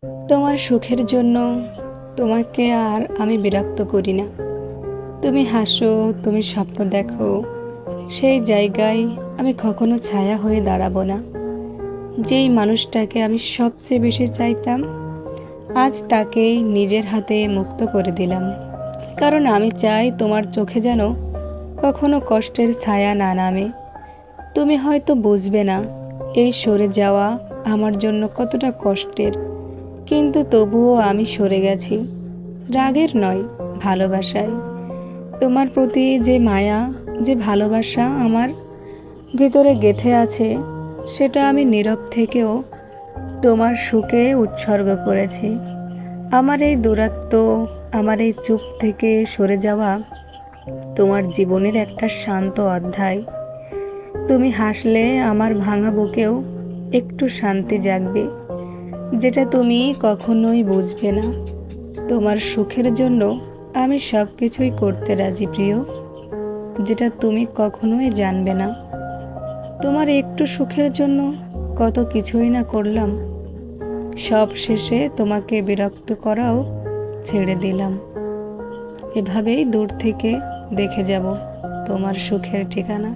তোমার সুখের জন্য তোমাকে আর আমি বিরক্ত করি না। তুমি হাসো, তুমি স্বপ্ন দেখো, সেই জায়গায় আমি কখনো ছায়া হয়ে দাঁড়াবো না। যেই মানুষটাকে আমি সবচেয়ে বেশি চাইতাম, আজ তাকেই নিজের হাতে মুক্ত করে দিলাম। কারণ আমি চাই তোমার চোখে যেন কখনো কষ্টের ছায়া না নামে। তুমি হয়তো বুঝবে না এই সরে যাওয়া আমার জন্য কতটা কষ্টের, কিন্তু তবুও আমি সরে গেছি। রাগের নয়, ভালোবাসায়। তোমার প্রতি যে মায়া, যে ভালোবাসা আমার ভিতরে গেঁথে আছে, সেটা আমি নীরব থেকেও তোমার সুখে উৎসর্গ করেছি। আমার এই দূরত্ব, আমার এই চুপ থেকে সরে যাওয়া তোমার জীবনের একটা শান্ত অধ্যায়। তুমি হাসলে আমার ভাঙা বুকেও একটু শান্তি জাগবে, যেটা তুমি কখনোই বুঝবে না। তোমার সুখের জন্য আমি সব কিছুই করতে রাজি প্রিয়, যেটা তুমি কখনোই জানবে না। তোমার একটু সুখের জন্য কত কিছুই না করলাম, সব শেষে তোমাকে বিরক্ত করাও ছেড়ে দিলাম। এভাবেই দূর থেকে দেখে যাব তোমার সুখের ঠিকানা।